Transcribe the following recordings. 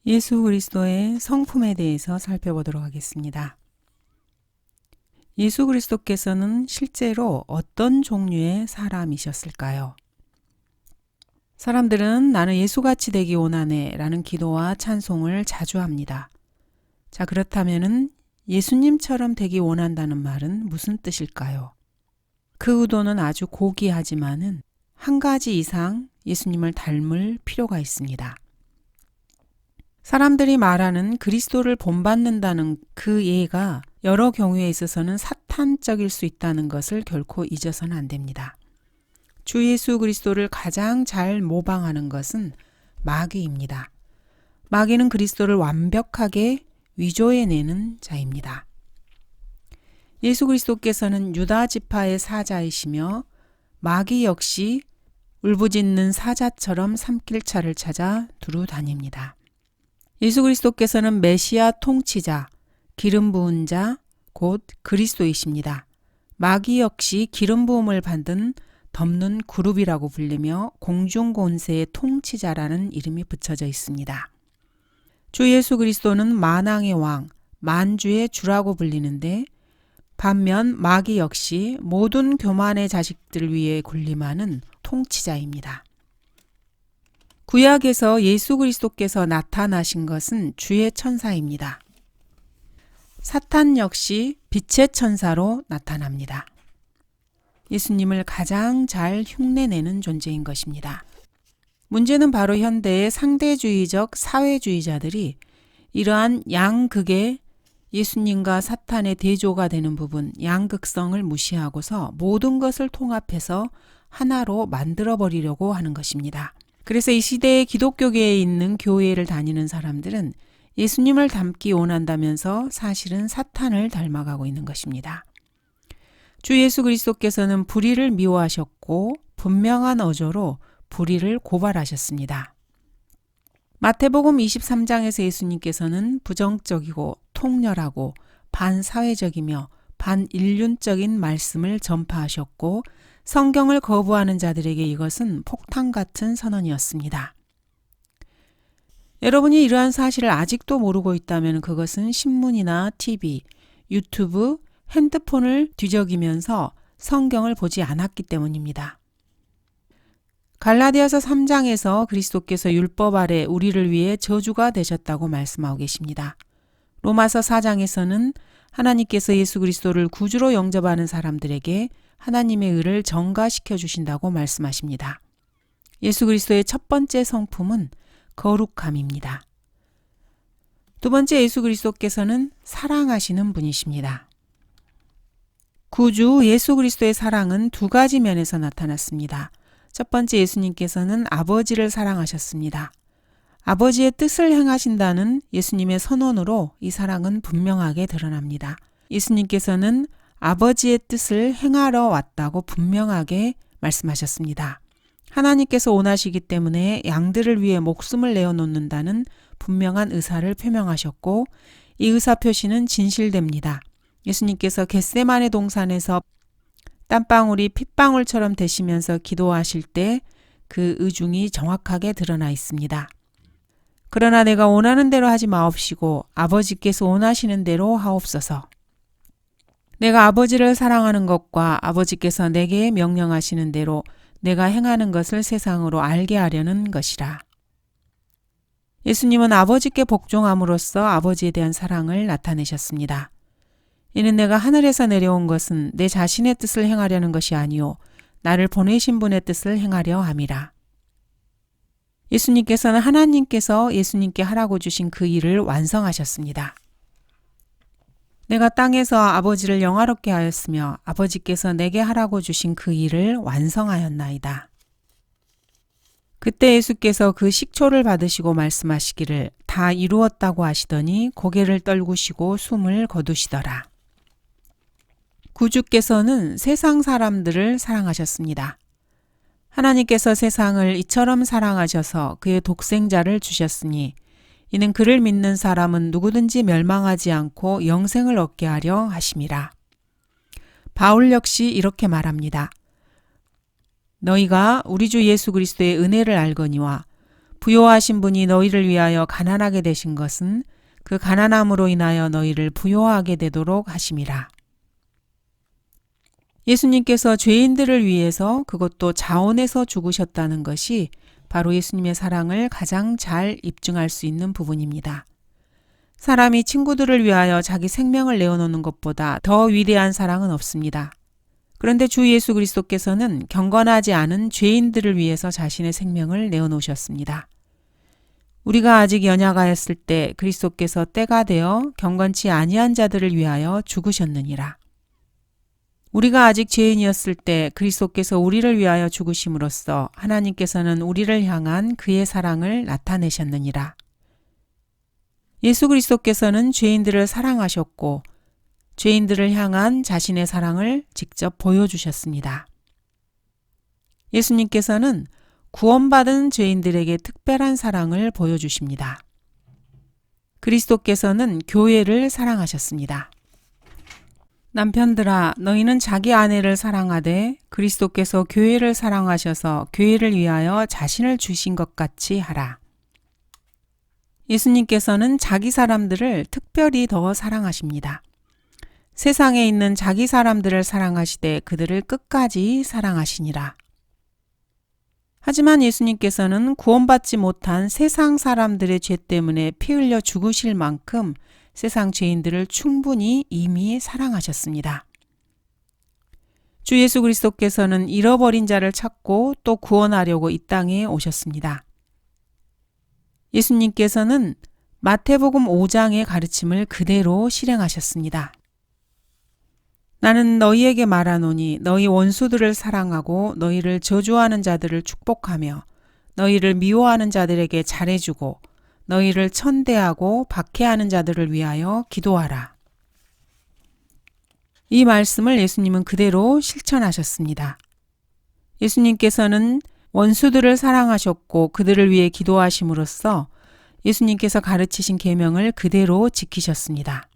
예수 그리스도의 성품에 대해서 살펴보도록 하겠습니다. 예수 그리스도께서는 실제로 어떤 종류의 사람이셨을까요? 사람들은 나는 예수같이 되기 원하네 라는 기도와 찬송을 자주 합니다. 자, 그렇다면은 예수님처럼 되기 원한다는 말은 무슨 뜻일까요? 그 의도는 아주 고귀하지만은 한 가지 이상 예수님을 닮을 필요가 있습니다. 사람들이 말하는 그리스도를 본받는다는 그 예가 여러 경우에 있어서는 사탄적일 수 있다는 것을 결코 잊어서는 안 됩니다. 주 예수 그리스도를 가장 잘 모방하는 것은 마귀입니다. 마귀는 그리스도를 완벽하게 위조해내는 자입니다. 예수 그리스도께서는 유다 지파의 사자이시며 마귀 역시 울부짖는 사자처럼 삼킬차를 찾아 두루 다닙니다. 예수 그리스도께서는 메시아 통치자, 기름 부은 자, 곧 그리스도이십니다. 마귀 역시 기름 부음을 받은 덮는 그룹이라고 불리며 공중 권세의 통치자라는 이름이 붙여져 있습니다. 주 예수 그리스도는 만왕의 왕, 만주의 주라고 불리는데 반면 마귀 역시 모든 교만의 자식들을 위해 군림하는 통치자입니다. 구약에서 예수 그리스도께서 나타나신 것은 주의 천사입니다. 사탄 역시 빛의 천사로 나타납니다. 예수님을 가장 잘 흉내내는 존재인 것입니다. 문제는 바로 현대의 상대주의적 사회주의자들이 이러한 양극의 예수님과 사탄의 대조가 되는 부분, 양극성을 무시하고서 모든 것을 통합해서 하나로 만들어버리려고 하는 것입니다. 그래서 이 시대의 기독교계에 있는 교회를 다니는 사람들은 예수님을 닮기 원한다면서 사실은 사탄을 닮아가고 있는 것입니다. 주 예수 그리스도께서는 불의를 미워하셨고 분명한 어조로 불의를 고발하셨습니다. 마태복음 23장에서 예수님께서는 부정적이고 통렬하고 반사회적이며 반인륜적인 말씀을 전파하셨고 성경을 거부하는 자들에게 이것은 폭탄 같은 선언이었습니다. 여러분이 이러한 사실을 아직도 모르고 있다면 그것은 신문이나 TV, 유튜브, 핸드폰을 뒤적이면서 성경을 보지 않았기 때문입니다. 갈라디아서 3장에서 그리스도께서 율법 아래 우리를 위해 저주가 되셨다고 말씀하고 계십니다. 로마서 4장에서는 하나님께서 예수 그리스도를 구주로 영접하는 사람들에게 하나님의 의를 전가시켜 주신다고 말씀하십니다. 예수 그리스도의 첫 번째 성품은 거룩함입니다. 두 번째, 예수 그리스도께서는 사랑하시는 분이십니다. 구주 예수 그리스도의 사랑은 두 가지 면에서 나타났습니다. 첫 번째, 예수님께서는 아버지를 사랑하셨습니다. 아버지의 뜻을 행하신다는 예수님의 선언으로 이 사랑은 분명하게 드러납니다. 예수님께서는 아버지의 뜻을 행하러 왔다고 분명하게 말씀하셨습니다. 하나님께서 원하시기 때문에 양들을 위해 목숨을 내어놓는다는 분명한 의사를 표명하셨고 이 의사 표시는 진실됩니다. 예수님께서 겟세마네 동산에서 땀방울이 핏방울처럼 되시면서 기도하실 때 그 의중이 정확하게 드러나 있습니다. 그러나 내가 원하는 대로 하지 마옵시고 아버지께서 원하시는 대로 하옵소서. 내가 아버지를 사랑하는 것과 아버지께서 내게 명령하시는 대로 내가 행하는 것을 세상으로 알게 하려는 것이라. 예수님은 아버지께 복종함으로써 아버지에 대한 사랑을 나타내셨습니다. 이는 내가 하늘에서 내려온 것은 내 자신의 뜻을 행하려는 것이 아니요 나를 보내신 분의 뜻을 행하려 함이라. 예수님께서는 하나님께서 예수님께 하라고 주신 그 일을 완성하셨습니다. 내가 땅에서 아버지를 영화롭게 하였으며 아버지께서 내게 하라고 주신 그 일을 완성하였나이다. 그때 예수께서 그 식초를 받으시고 말씀하시기를 다 이루었다고 하시더니 고개를 떨구시고 숨을 거두시더라. 구주께서는 세상 사람들을 사랑하셨습니다. 하나님께서 세상을 이처럼 사랑하셔서 그의 독생자를 주셨으니 이는 그를 믿는 사람은 누구든지 멸망하지 않고 영생을 얻게 하려 하심이라. 바울 역시 이렇게 말합니다. 너희가 우리 주 예수 그리스도의 은혜를 알거니와 부요하신 분이 너희를 위하여 가난하게 되신 것은 그 가난함으로 인하여 너희를 부요하게 되도록 하심이라. 예수님께서 죄인들을 위해서 그것도 자원해서 죽으셨다는 것이 바로 예수님의 사랑을 가장 잘 입증할 수 있는 부분입니다. 사람이 친구들을 위하여 자기 생명을 내어놓는 것보다 더 위대한 사랑은 없습니다. 그런데 주 예수 그리스도께서는 경건하지 않은 죄인들을 위해서 자신의 생명을 내어놓으셨습니다. 우리가 아직 연약하였을 때 그리스도께서 때가 되어 경건치 아니한 자들을 위하여 죽으셨느니라. 우리가 아직 죄인이었을 때 그리스도께서 우리를 위하여 죽으심으로써 하나님께서는 우리를 향한 그의 사랑을 나타내셨느니라. 예수 그리스도께서는 죄인들을 사랑하셨고 죄인들을 향한 자신의 사랑을 직접 보여주셨습니다. 예수님께서는 구원받은 죄인들에게 특별한 사랑을 보여주십니다. 그리스도께서는 교회를 사랑하셨습니다. 남편들아, 너희는 자기 아내를 사랑하되 그리스도께서 교회를 사랑하셔서 교회를 위하여 자신을 주신 것 같이 하라. 예수님께서는 자기 사람들을 특별히 더 사랑하십니다. 세상에 있는 자기 사람들을 사랑하시되 그들을 끝까지 사랑하시니라. 하지만 예수님께서는 구원받지 못한 세상 사람들의 죄 때문에 피 흘려 죽으실 만큼 세상 죄인들을 충분히 이미 사랑하셨습니다. 주 예수 그리스도께서는 잃어버린 자를 찾고 또 구원하려고 이 땅에 오셨습니다. 예수님께서는 마태복음 5장의 가르침을 그대로 실행하셨습니다. 나는 너희에게 말하노니 너희 원수들을 사랑하고 너희를 저주하는 자들을 축복하며 너희를 미워하는 자들에게 잘해주고 너희를 천대하고 박해하는 자들을 위하여 기도하라. 이 말씀을 예수님은 그대로 실천하셨습니다. 예수님께서는 원수들을 사랑하셨고 그들을 위해 기도하심으로써 예수님께서 가르치신 계명을 그대로 지키셨습니다.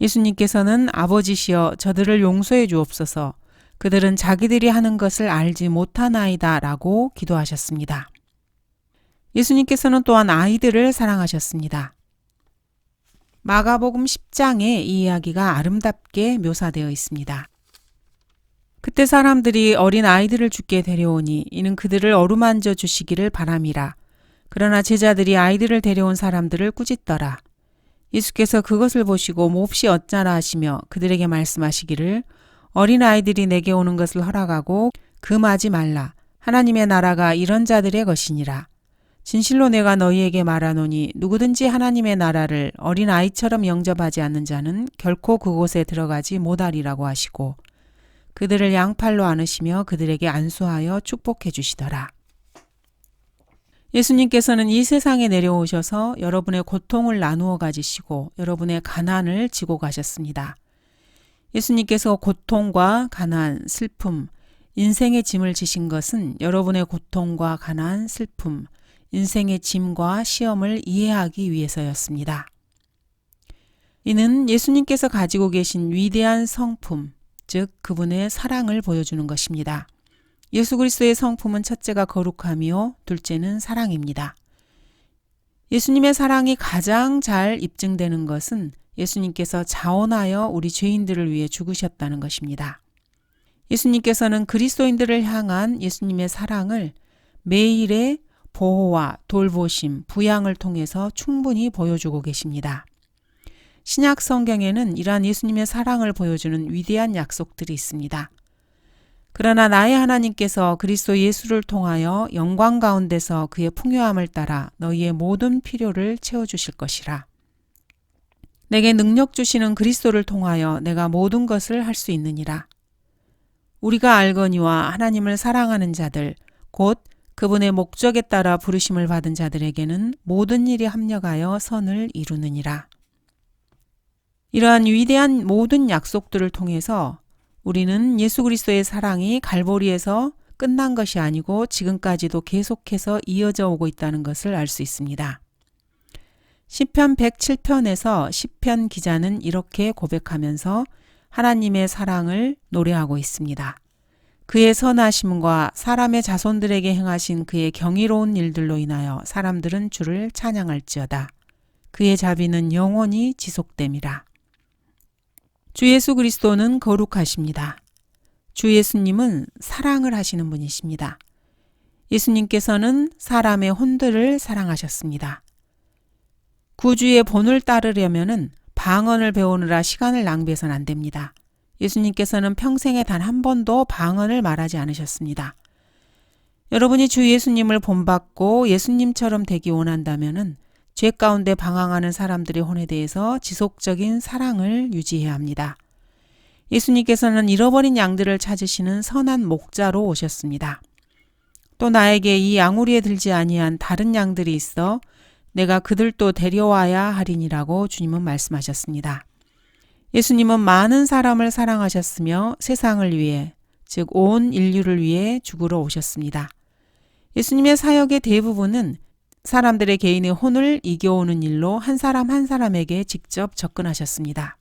예수님께서는 아버지시여 저들을 용서해 주옵소서 그들은 자기들이 하는 것을 알지 못하나이다 라고 기도하셨습니다. 예수님께서는 또한 아이들을 사랑하셨습니다. 마가복음 10장에 이 이야기가 아름답게 묘사되어 있습니다. 그때 사람들이 어린 아이들을 주께 데려오니 이는 그들을 어루만져 주시기를 바람이라. 그러나 제자들이 아이들을 데려온 사람들을 꾸짖더라. 예수께서 그것을 보시고 몹시 어쩌나 하시며 그들에게 말씀하시기를 어린 아이들이 내게 오는 것을 허락하고 금하지 말라. 하나님의 나라가 이런 자들의 것이니라. 진실로 내가 너희에게 말하노니 누구든지 하나님의 나라를 어린 아이처럼 영접하지 않는 자는 결코 그곳에 들어가지 못하리라고 하시고 그들을 양팔로 안으시며 그들에게 안수하여 축복해 주시더라. 예수님께서는 이 세상에 내려오셔서 여러분의 고통을 나누어 가지시고 여러분의 가난을 지고 가셨습니다. 예수님께서 고통과 가난, 슬픔, 인생의 짐을 지신 것은 여러분의 고통과 가난, 슬픔, 인생의 짐과 시험을 이해하기 위해서였습니다. 이는 예수님께서 가지고 계신 위대한 성품, 즉 그분의 사랑을 보여주는 것입니다. 예수 그리스도의 성품은 첫째가 거룩함이요 둘째는 사랑입니다. 예수님의 사랑이 가장 잘 입증되는 것은 예수님께서 자원하여 우리 죄인들을 위해 죽으셨다는 것입니다. 예수님께서는 그리스도인들을 향한 예수님의 사랑을 매일의 보호와 돌보심, 부양을 통해서 충분히 보여주고 계십니다. 신약 성경에는 이러한 예수님의 사랑을 보여주는 위대한 약속들이 있습니다. 그러나 나의 하나님께서 그리스도 예수를 통하여 영광 가운데서 그의 풍요함을 따라 너희의 모든 필요를 채워주실 것이라. 내게 능력 주시는 그리스도를 통하여 내가 모든 것을 할 수 있느니라. 우리가 알거니와 하나님을 사랑하는 자들, 곧 그분의 목적에 따라 부르심을 받은 자들에게는 모든 일이 합력하여 선을 이루느니라. 이러한 위대한 모든 약속들을 통해서 우리는 예수 그리스도의 사랑이 갈보리에서 끝난 것이 아니고 지금까지도 계속해서 이어져 오고 있다는 것을 알 수 있습니다. 시편 107편에서 시편 기자는 이렇게 고백하면서 하나님의 사랑을 노래하고 있습니다. 그의 선하심과 사람의 자손들에게 행하신 그의 경이로운 일들로 인하여 사람들은 주를 찬양할지어다. 그의 자비는 영원히 지속됨이라. 주 예수 그리스도는 거룩하십니다. 주 예수님은 사랑을 하시는 분이십니다. 예수님께서는 사람의 혼들을 사랑하셨습니다. 구주의 본을 따르려면은 방언을 배우느라 시간을 낭비해서는 안 됩니다. 예수님께서는 평생에 단 한 번도 방언을 말하지 않으셨습니다. 여러분이 주 예수님을 본받고 예수님처럼 되기 원한다면은 죄 가운데 방황하는 사람들의 혼에 대해서 지속적인 사랑을 유지해야 합니다. 예수님께서는 잃어버린 양들을 찾으시는 선한 목자로 오셨습니다. 또 나에게 이 양우리에 들지 아니한 다른 양들이 있어 내가 그들도 데려와야 하리니라고 주님은 말씀하셨습니다. 예수님은 많은 사람을 사랑하셨으며 세상을 위해, 즉 온 인류를 위해 죽으러 오셨습니다. 예수님의 사역의 대부분은 사람들의 개인의 혼을 이겨오는 일로 한 사람 한 사람에게 직접 접근하셨습니다.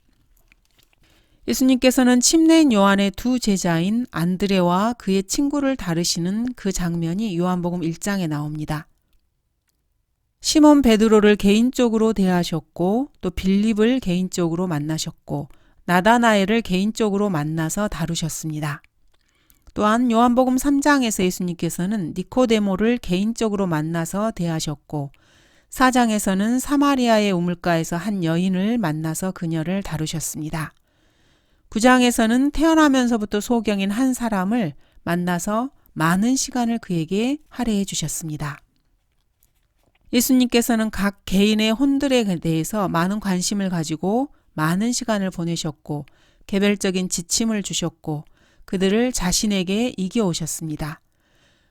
예수님께서는 침례인 요한의 두 제자인 안드레와 그의 친구를 다루시는 그 장면이 요한복음 1장에 나옵니다. 시몬 베드로를 개인적으로 대하셨고 또 빌립을 개인적으로 만나셨고 나다나엘을 개인적으로 만나서 다루셨습니다. 또한 요한복음 3장에서 예수님께서는 니코데모를 개인적으로 만나서 대하셨고 4장에서는 사마리아의 우물가에서 한 여인을 만나서 그녀를 다루셨습니다. 9장에서는 태어나면서부터 소경인 한 사람을 만나서 많은 시간을 그에게 할애해 주셨습니다. 예수님께서는 각 개인의 혼들에 대해서 많은 관심을 가지고 많은 시간을 보내셨고 개별적인 지침을 주셨고 그들을 자신에게 이겨오셨습니다.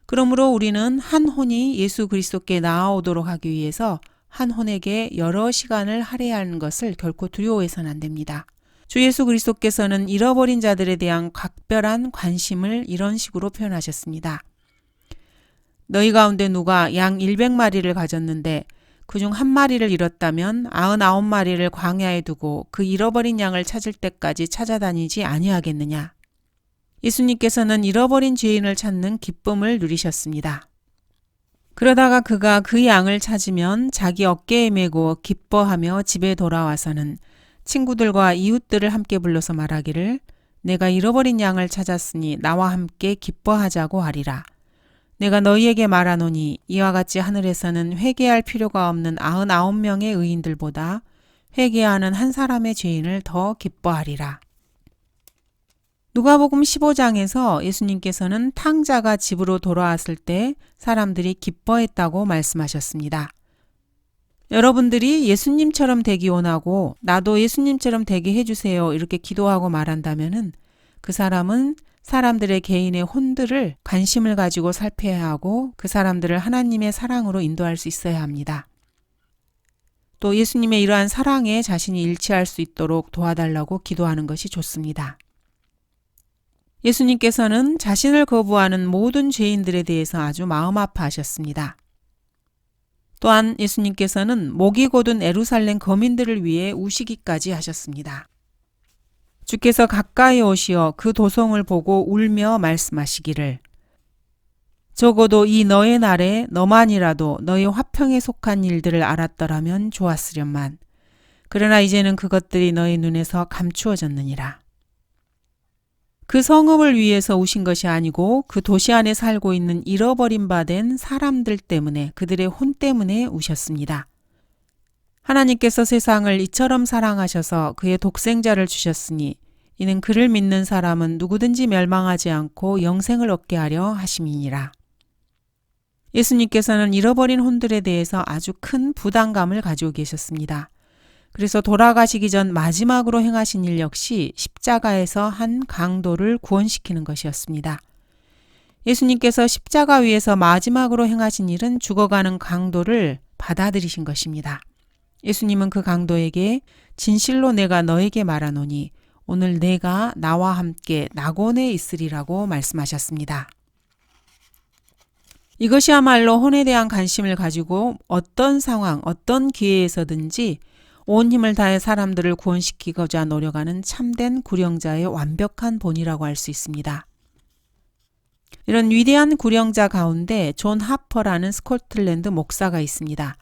그러므로 우리는 한 혼이 예수 그리스도께 나아오도록 하기 위해서 한 혼에게 여러 시간을 할애하는 것을 결코 두려워해서는 안 됩니다. 주 예수 그리스도께서는 잃어버린 자들에 대한 각별한 관심을 이런 식으로 표현하셨습니다. 너희 가운데 누가 양 100마리를 가졌는데 그중 한 마리를 잃었다면 99마리를 광야에 두고 그 잃어버린 양을 찾을 때까지 찾아다니지 아니하겠느냐. 예수님께서는 잃어버린 죄인을 찾는 기쁨을 누리셨습니다. 그러다가 그가 그 양을 찾으면 자기 어깨에 메고 기뻐하며 집에 돌아와서는 친구들과 이웃들을 함께 불러서 말하기를 내가 잃어버린 양을 찾았으니 나와 함께 기뻐하자고 하리라. 내가 너희에게 말하노니 이와 같이 하늘에서는 회개할 필요가 없는 99명의 의인들보다 회개하는 한 사람의 죄인을 더 기뻐하리라. 누가복음 15장에서 예수님께서는 탕자가 집으로 돌아왔을 때 사람들이 기뻐했다고 말씀하셨습니다. 여러분들이 예수님처럼 되기 원하고 나도 예수님처럼 되게 해주세요 이렇게 기도하고 말한다면은 그 사람은 사람들의 개인의 혼들을 관심을 가지고 살펴야 하고 그 사람들을 하나님의 사랑으로 인도할 수 있어야 합니다. 또 예수님의 이러한 사랑에 자신이 일치할 수 있도록 도와달라고 기도하는 것이 좋습니다. 예수님께서는 자신을 거부하는 모든 죄인들에 대해서 아주 마음 아파하셨습니다. 또한 예수님께서는 목이 곧은 예루살렘 거민들을 위해 우시기까지 하셨습니다. 주께서 가까이 오시어 그 도성을 보고 울며 말씀하시기를 적어도 이 너의 날에 너만이라도 너의 화평에 속한 일들을 알았더라면 좋았으련만 그러나 이제는 그것들이 너의 눈에서 감추어졌느니라. 그 성읍을 위해서 우신 것이 아니고 그 도시 안에 살고 있는 잃어버린 바 된 사람들 때문에 그들의 혼 때문에 우셨습니다. 하나님께서 세상을 이처럼 사랑하셔서 그의 독생자를 주셨으니 이는 그를 믿는 사람은 누구든지 멸망하지 않고 영생을 얻게 하려 하심이니라. 예수님께서는 잃어버린 혼들에 대해서 아주 큰 부담감을 가지고 계셨습니다. 그래서 돌아가시기 전 마지막으로 행하신 일 역시 십자가에서 한 강도를 구원시키는 것이었습니다. 예수님께서 십자가 위에서 마지막으로 행하신 일은 죽어가는 강도를 받아들이신 것입니다. 예수님은 그 강도에게 진실로 내가 너에게 말하노니 오늘 내가 나와 함께 낙원에 있으리라고 말씀하셨습니다. 이것이야말로 혼에 대한 관심을 가지고 어떤 상황, 어떤 기회에서든지 온 힘을 다해 사람들을 구원시키고자 노력하는 참된 구령자의 완벽한 본이라고 할 수 있습니다. 이런 위대한 구령자 가운데 존 하퍼라는 스코틀랜드 목사가 있습니다.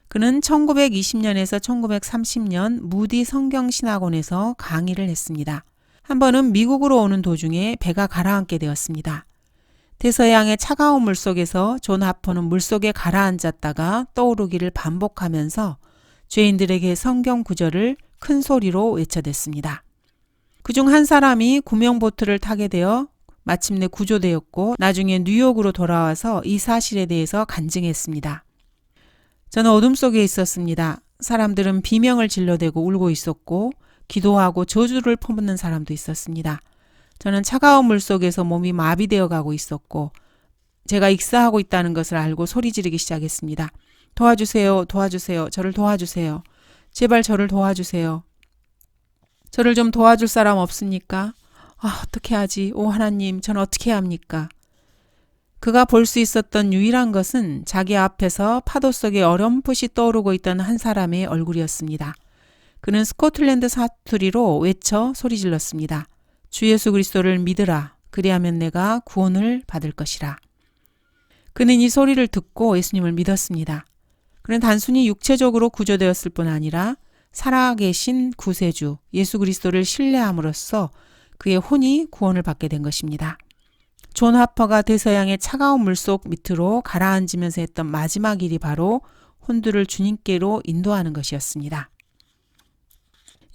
그는 1920년에서 1930년 무디 성경신학원에서 강의를 했습니다. 한 번은 미국으로 오는 도중에 배가 가라앉게 되었습니다. 대서양의 차가운 물속에서 존 하퍼는 물속에 가라앉았다가 떠오르기를 반복하면서 죄인들에게 성경 구절을 큰 소리로 외쳐댔습니다. 그중 한 사람이 구명보트를 타게 되어 마침내 구조되었고 나중에 뉴욕으로 돌아와서 이 사실에 대해서 간증했습니다. 저는 어둠 속에 있었습니다. 사람들은 비명을 질러대고 울고 있었고 기도하고 저주를 퍼붓는 사람도 있었습니다. 저는 차가운 물속에서 몸이 마비되어 가고 있었고 제가 익사하고 있다는 것을 알고 소리 지르기 시작했습니다. 도와주세요. 도와주세요. 저를 도와주세요. 제발 저를 도와주세요. 저를 좀 도와줄 사람 없습니까? 어떻게 하지? 오 하나님, 전 어떻게 해야 합니까? 그가 볼 수 있었던 유일한 것은 자기 앞에서 파도 속에 어렴풋이 떠오르고 있던 한 사람의 얼굴이었습니다. 그는 스코틀랜드 사투리로 외쳐 소리질렀습니다. 주 예수 그리스도를 믿으라. 그리하면 내가 구원을 받을 것이라. 그는 이 소리를 듣고 예수님을 믿었습니다. 그는 단순히 육체적으로 구조되었을 뿐 아니라 살아계신 구세주 예수 그리스도를 신뢰함으로써 그의 혼이 구원을 받게 된 것입니다. 존 하퍼가 대서양의 차가운 물속 밑으로 가라앉으면서 했던 마지막 일이 바로 혼들을 주님께로 인도하는 것이었습니다.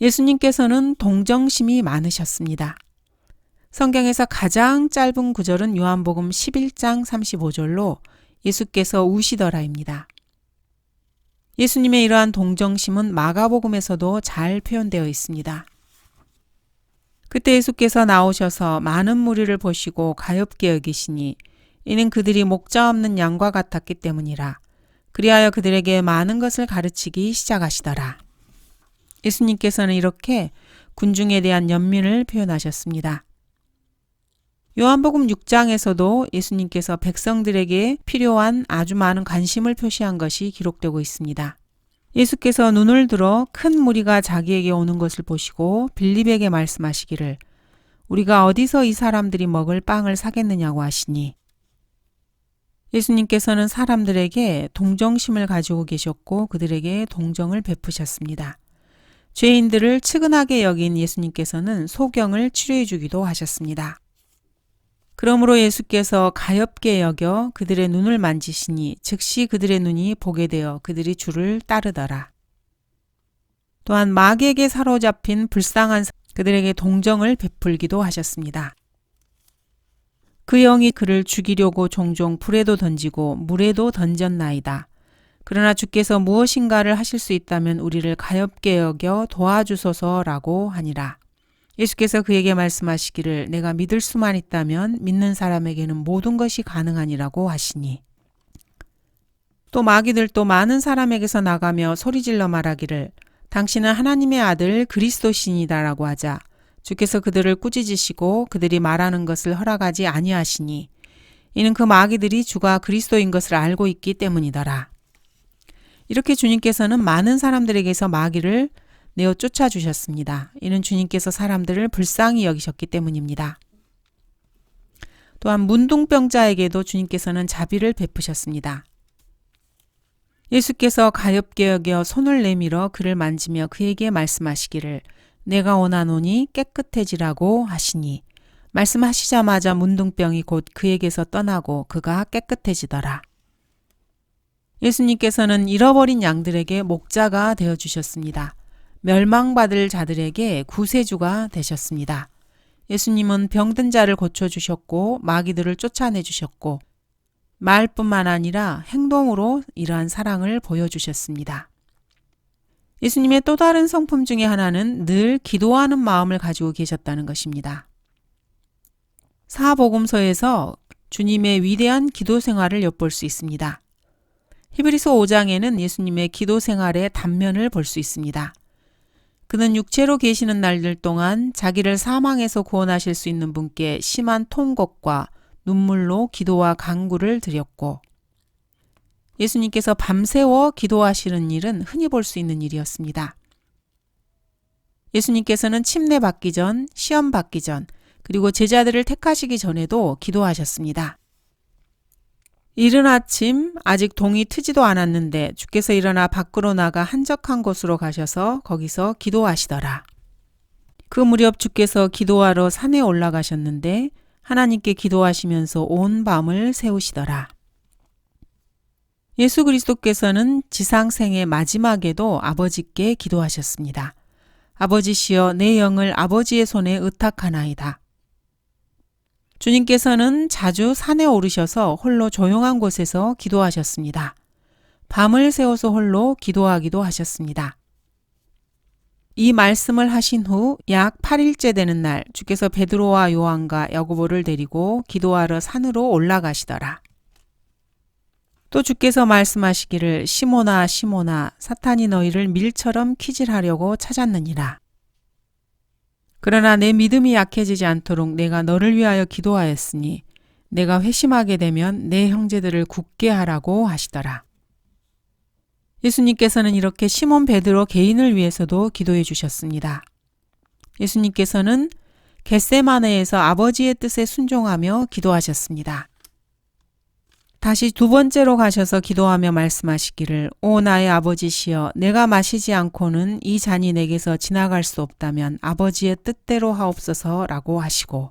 예수님께서는 동정심이 많으셨습니다. 성경에서 가장 짧은 구절은 요한복음 11장 35절로 예수께서 우시더라입니다. 예수님의 이러한 동정심은 마가복음에서도 잘 표현되어 있습니다. 그때 예수께서 나오셔서 많은 무리를 보시고 가엾게 여기시니 이는 그들이 목자 없는 양과 같았기 때문이라. 그리하여 그들에게 많은 것을 가르치기 시작하시더라. 예수님께서는 이렇게 군중에 대한 연민을 표현하셨습니다. 요한복음 6장에서도 예수님께서 백성들에게 필요한 아주 많은 관심을 표시한 것이 기록되고 있습니다. 예수께서 눈을 들어 큰 무리가 자기에게 오는 것을 보시고 빌립에게 말씀하시기를 우리가 어디서 이 사람들이 먹을 빵을 사겠느냐고 하시니 예수님께서는 사람들에게 동정심을 가지고 계셨고 그들에게 동정을 베푸셨습니다. 죄인들을 측은하게 여긴 예수님께서는 소경을 치료해 주기도 하셨습니다. 그러므로 예수께서 가엾게 여겨 그들의 눈을 만지시니 즉시 그들의 눈이 보게 되어 그들이 주를 따르더라. 또한 마귀에게 사로잡힌 불쌍한 그들에게 동정을 베풀기도 하셨습니다. 그 영이 그를 죽이려고 종종 불에도 던지고 물에도 던졌나이다. 그러나 주께서 무엇인가를 하실 수 있다면 우리를 가엾게 여겨 도와주소서라고 하니라. 예수께서 그에게 말씀하시기를 내가 믿을 수만 있다면 믿는 사람에게는 모든 것이 가능하니라고 하시니 또 마귀들도 많은 사람에게서 나가며 소리질러 말하기를 당신은 하나님의 아들 그리스도시니다라고 하자 주께서 그들을 꾸짖으시고 그들이 말하는 것을 허락하지 아니하시니 이는 그 마귀들이 주가 그리스도인 것을 알고 있기 때문이더라. 이렇게 주님께서는 많은 사람들에게서 마귀를 내어 쫓아주셨습니다. 이는 주님께서 사람들을 불쌍히 여기셨기 때문입니다. 또한 문둥병자에게도 주님께서는 자비를 베푸셨습니다. 예수께서 가엾게 여겨 손을 내밀어 그를 만지며 그에게 말씀하시기를 내가 원하노니 깨끗해지라고 하시니 말씀하시자마자 문둥병이 곧 그에게서 떠나고 그가 깨끗해지더라. 예수님께서는 잃어버린 양들에게 목자가 되어주셨습니다. 멸망받을 자들에게 구세주가 되셨습니다. 예수님은 병든 자를 고쳐주셨고 마귀들을 쫓아내주셨고 말뿐만 아니라 행동으로 이러한 사랑을 보여주셨습니다. 예수님의 또 다른 성품 중에 하나는 늘 기도하는 마음을 가지고 계셨다는 것입니다. 사복음서에서 주님의 위대한 기도 생활을 엿볼 수 있습니다. 히브리서 5장에는 예수님의 기도 생활의 단면을 볼 수 있습니다. 그는 육체로 계시는 날들 동안 자기를 사망에서 구원하실 수 있는 분께 심한 통곡과 눈물로 기도와 간구를 드렸고 예수님께서 밤새워 기도하시는 일은 흔히 볼 수 있는 일이었습니다. 예수님께서는 침례 받기 전, 시험 받기 전, 그리고 제자들을 택하시기 전에도 기도하셨습니다. 이른 아침 아직 동이 트지도 않았는데 주께서 일어나 밖으로 나가 한적한 곳으로 가셔서 거기서 기도하시더라. 그 무렵 주께서 기도하러 산에 올라가셨는데 하나님께 기도하시면서 온 밤을 새우시더라. 예수 그리스도께서는 지상생의 마지막에도 아버지께 기도하셨습니다. 아버지시여 내 영을 아버지의 손에 의탁하나이다. 주님께서는 자주 산에 오르셔서 홀로 조용한 곳에서 기도하셨습니다. 밤을 새워서 홀로 기도하기도 하셨습니다. 이 말씀을 하신 후 약 8일째 되는 날 주께서 베드로와 요한과 야고보를 데리고 기도하러 산으로 올라가시더라. 또 주께서 말씀하시기를 시몬아 시몬아 사탄이 너희를 밀처럼 키질하려고 찾았느니라. 그러나 내 믿음이 약해지지 않도록 내가 너를 위하여 기도하였으니 내가 회심하게 되면 내 형제들을 굳게 하라고 하시더라. 예수님께서는 이렇게 시몬 베드로 개인을 위해서도 기도해 주셨습니다. 예수님께서는 겟세마네에서 아버지의 뜻에 순종하며 기도하셨습니다. 다시 두 번째로 가셔서 기도하며 말씀하시기를 오 나의 아버지시여 내가 마시지 않고는 이 잔이 내게서 지나갈 수 없다면 아버지의 뜻대로 하옵소서라고 하시고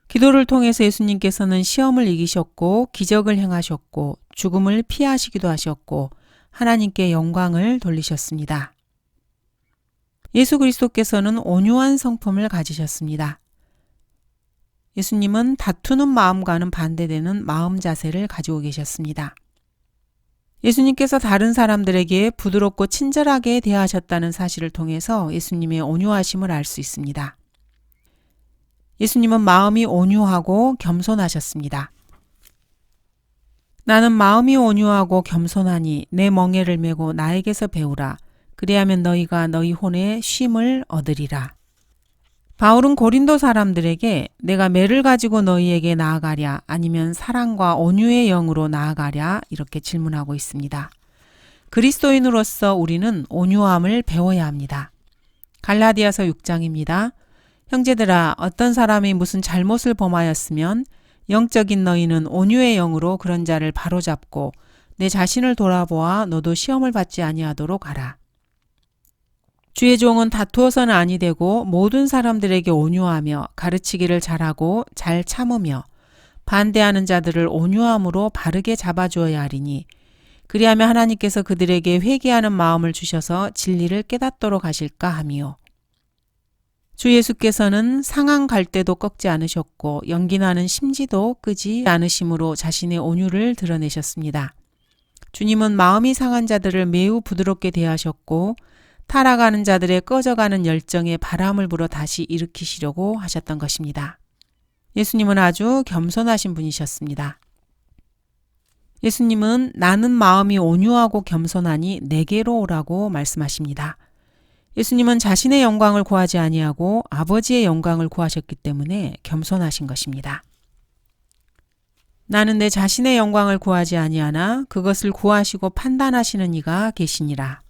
기도를 통해서 예수님께서는 시험을 이기셨고 기적을 행하셨고 죽음을 피하시기도 하셨고 하나님께 영광을 돌리셨습니다. 예수 그리스도께서는 온유한 성품을 가지셨습니다. 예수님은 다투는 마음과는 반대되는 마음 자세를 가지고 계셨습니다. 예수님께서 다른 사람들에게 부드럽고 친절하게 대하셨다는 사실을 통해서 예수님의 온유하심을 알 수 있습니다. 예수님은 마음이 온유하고 겸손하셨습니다. 나는 마음이 온유하고 겸손하니 내 멍에를 메고 나에게서 배우라. 그리하면 너희가 너희 혼에 쉼을 얻으리라. 바울은 고린도 사람들에게 내가 매를 가지고 너희에게 나아가랴 아니면 사랑과 온유의 영으로 나아가랴 이렇게 질문하고 있습니다. 그리스도인으로서 우리는 온유함을 배워야 합니다. 갈라디아서 6장입니다. 형제들아 어떤 사람이 무슨 잘못을 범하였으면 영적인 너희는 온유의 영으로 그런 자를 바로잡고 내 자신을 돌아보아 너도 시험을 받지 아니하도록 하라. 주의 종은 다투어서는 아니 되고 모든 사람들에게 온유하며 가르치기를 잘하고 잘 참으며 반대하는 자들을 온유함으로 바르게 잡아주어야 하리니 그리하면 하나님께서 그들에게 회개하는 마음을 주셔서 진리를 깨닫도록 하실까 하미요. 주 예수께서는 상한 갈대도 꺾지 않으셨고 연기나는 심지도 끄지 않으심으로 자신의 온유를 드러내셨습니다. 주님은 마음이 상한 자들을 매우 부드럽게 대하셨고 타락하는 자들의 꺼져가는 열정에 바람을 불어 다시 일으키시려고 하셨던 것입니다. 예수님은 아주 겸손하신 분이셨습니다. 예수님은 나는 마음이 온유하고 겸손하니 내게로 오라고 말씀하십니다. 예수님은 자신의 영광을 구하지 아니하고 아버지의 영광을 구하셨기 때문에 겸손하신 것입니다. 나는 내 자신의 영광을 구하지 아니하나 그것을 구하시고 판단하시는 이가 계시니라.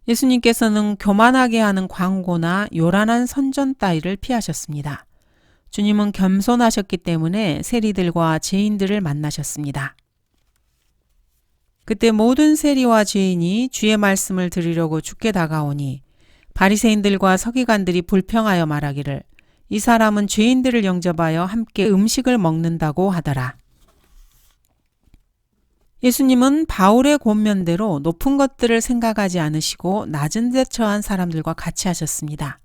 예수님께서는 교만하게 하는 광고나 요란한 선전 따위를 피하셨습니다. 주님은 겸손하셨기 때문에 세리들과 죄인들을 만나셨습니다. 그때 모든 세리와 죄인이 주의 말씀을 들으려고 주께 다가오니 바리새인들과 서기관들이 불평하여 말하기를 이 사람은 죄인들을 영접하여 함께 음식을 먹는다고 하더라. 예수님은 바울의 권면대로 높은 것들을 생각하지 않으시고 낮은 데 처한 사람들과 같이 하셨습니다.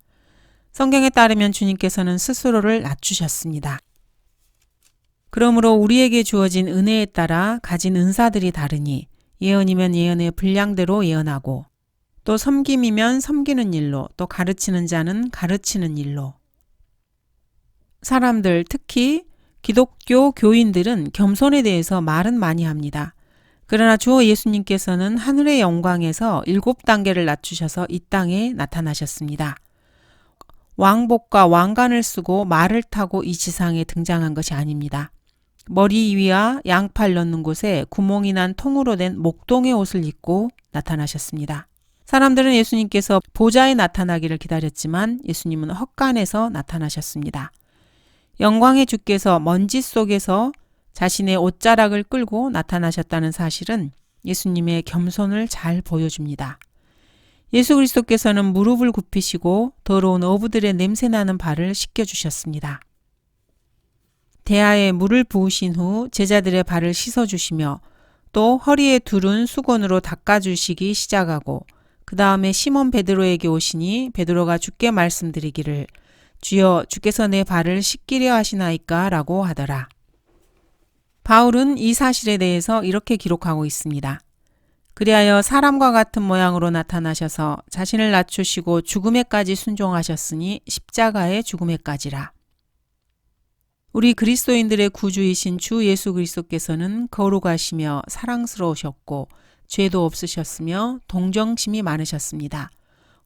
성경에 따르면 주님께서는 스스로를 낮추셨습니다. 그러므로 우리에게 주어진 은혜에 따라 가진 은사들이 다르니 예언이면 예언의 분량대로 예언하고 또 섬김이면 섬기는 일로 또 가르치는 자는 가르치는 일로 사람들 특히 기독교 교인들은 겸손에 대해서 말은 많이 합니다. 그러나 주 예수님께서는 하늘의 영광에서 7단계를 낮추셔서 이 땅에 나타나셨습니다. 왕복과 왕관을 쓰고 말을 타고 이 지상에 등장한 것이 아닙니다. 머리 위와 양팔 넣는 곳에 구멍이 난 통으로 된 목동의 옷을 입고 나타나셨습니다. 사람들은 예수님께서 보좌에 나타나기를 기다렸지만 예수님은 헛간에서 나타나셨습니다. 영광의 주께서 먼지 속에서 자신의 옷자락을 끌고 나타나셨다는 사실은 예수님의 겸손을 잘 보여줍니다. 예수 그리스도께서는 무릎을 굽히시고 더러운 어부들의 냄새나는 발을 씻겨주셨습니다. 대야에 물을 부으신 후 제자들의 발을 씻어주시며 또 허리에 두른 수건으로 닦아주시기 시작하고 그 다음에 시몬 베드로에게 오시니 베드로가 주께 말씀드리기를 주여 주께서 내 발을 씻기려 하시나이까 라고 하더라. 바울은 이 사실에 대해서 이렇게 기록하고 있습니다. 그리하여 사람과 같은 모양으로 나타나셔서 자신을 낮추시고 죽음에까지 순종하셨으니 십자가의 죽음에까지라. 우리 그리스도인들의 구주이신 주 예수 그리스도께서는 거룩하시며 사랑스러우셨고 죄도 없으셨으며 동정심이 많으셨습니다.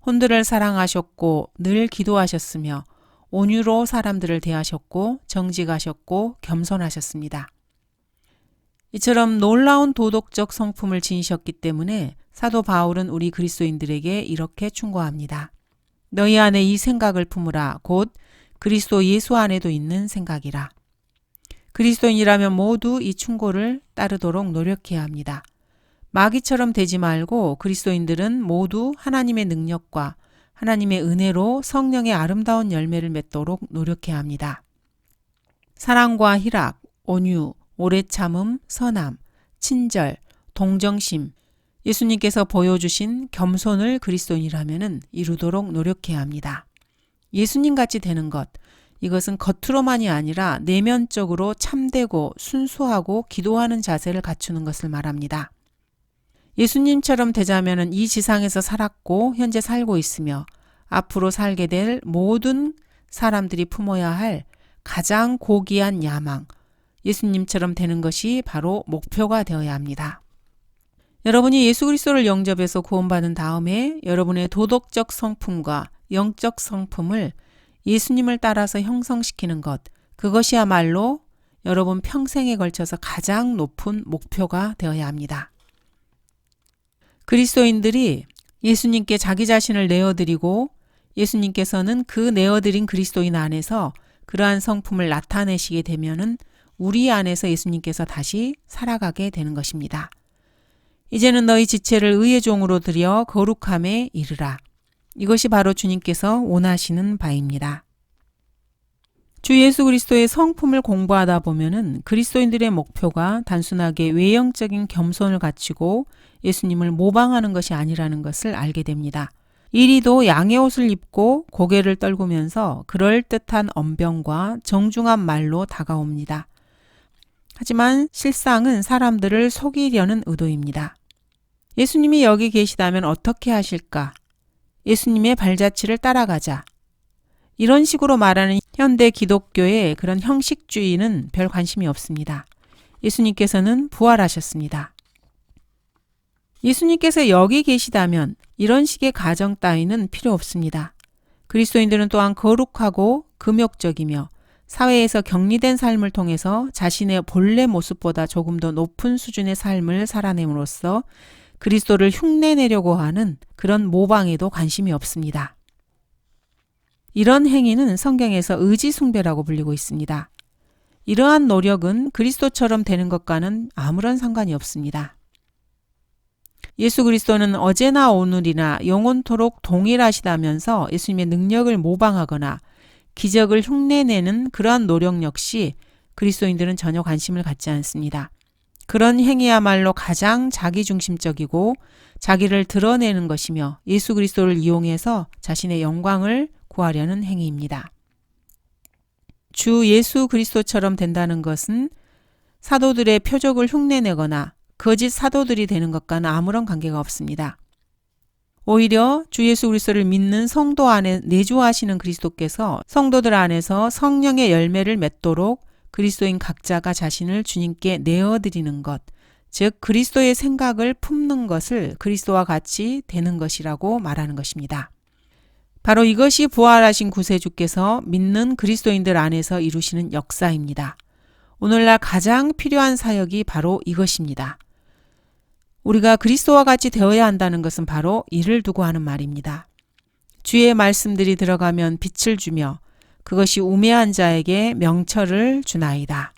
혼들을 사랑하셨고 늘 기도하셨으며 온유로 사람들을 대하셨고 정직하셨고 겸손하셨습니다. 이처럼 놀라운 도덕적 성품을 지니셨기 때문에 사도 바울은 우리 그리스도인들에게 이렇게 충고합니다. 너희 안에 이 생각을 품으라. 곧 그리스도 예수 안에도 있는 생각이라. 그리스도인이라면 모두 이 충고를 따르도록 노력해야 합니다. 마귀처럼 되지 말고 그리스도인들은 모두 하나님의 능력과 하나님의 은혜로 성령의 아름다운 열매를 맺도록 노력해야 합니다. 사랑과 희락, 온유, 오래 참음, 선함, 친절, 동정심, 예수님께서 보여주신 겸손을 그리스도인이라면 이루도록 노력해야 합니다. 예수님같이 되는 것, 이것은 겉으로만이 아니라 내면적으로 참되고 순수하고 기도하는 자세를 갖추는 것을 말합니다. 예수님처럼 되자면 이 지상에서 살았고 현재 살고 있으며 앞으로 살게 될 모든 사람들이 품어야 할 가장 고귀한 야망, 예수님처럼 되는 것이 바로 목표가 되어야 합니다. 여러분이 예수 그리스도를 영접해서 구원받은 다음에 여러분의 도덕적 성품과 영적 성품을 예수님을 따라서 형성시키는 것, 그것이야말로 여러분 평생에 걸쳐서 가장 높은 목표가 되어야 합니다. 그리스도인들이 예수님께 자기 자신을 내어드리고 예수님께서는 그 내어드린 그리스도인 안에서 그러한 성품을 나타내시게 되면은 우리 안에서 예수님께서 다시 살아가게 되는 것입니다. 이제는 너희 지체를 의의 종으로 드려 거룩함에 이르라. 이것이 바로 주님께서 원하시는 바입니다. 주 예수 그리스도의 성품을 공부하다 보면은 그리스도인들의 목표가 단순하게 외형적인 겸손을 갖추고 예수님을 모방하는 것이 아니라는 것을 알게 됩니다. 이리도 양의 옷을 입고 고개를 떨구면서 그럴듯한 언변과 정중한 말로 다가옵니다. 하지만 실상은 사람들을 속이려는 의도입니다. 예수님이 여기 계시다면 어떻게 하실까? 예수님의 발자취를 따라가자. 이런 식으로 말하는 현대 기독교의 그런 형식주의는 별 관심이 없습니다. 예수님께서는 부활하셨습니다. 예수님께서 여기 계시다면 이런 식의 가정 따위는 필요 없습니다. 그리스도인들은 또한 거룩하고 금욕적이며 사회에서 격리된 삶을 통해서 자신의 본래 모습보다 조금 더 높은 수준의 삶을 살아냄으로써 그리스도를 흉내내려고 하는 그런 모방에도 관심이 없습니다. 이런 행위는 성경에서 의지숭배라고 불리고 있습니다. 이러한 노력은 그리스도처럼 되는 것과는 아무런 상관이 없습니다. 예수 그리스도는 어제나 오늘이나 영원토록 동일하시다면서 예수님의 능력을 모방하거나 기적을 흉내내는 그러한 노력 역시 그리스도인들은 전혀 관심을 갖지 않습니다. 그런 행위야말로 가장 자기중심적이고 자기를 드러내는 것이며 예수 그리스도를 이용해서 자신의 영광을 구하려는 행위입니다. 주 예수 그리스도처럼 된다는 것은 사도들의 표적을 흉내내거나 거짓 사도들이 되는 것과는 아무런 관계가 없습니다. 오히려 주 예수 그리스도를 믿는 성도 안에 내주하시는 그리스도께서 성도들 안에서 성령의 열매를 맺도록 그리스도인 각자가 자신을 주님께 내어드리는 것, 즉 그리스도의 생각을 품는 것을 그리스도와 같이 되는 것이라고 말하는 것입니다. 바로 이것이 부활하신 구세주께서 믿는 그리스도인들 안에서 이루시는 역사입니다. 오늘날 가장 필요한 사역이 바로 이것입니다. 우리가 그리스도와 같이 되어야 한다는 것은 바로 이를 두고 하는 말입니다. 주의 말씀들이 들어가면 빛을 주며 그것이 우매한 자에게 명철을 주나이다.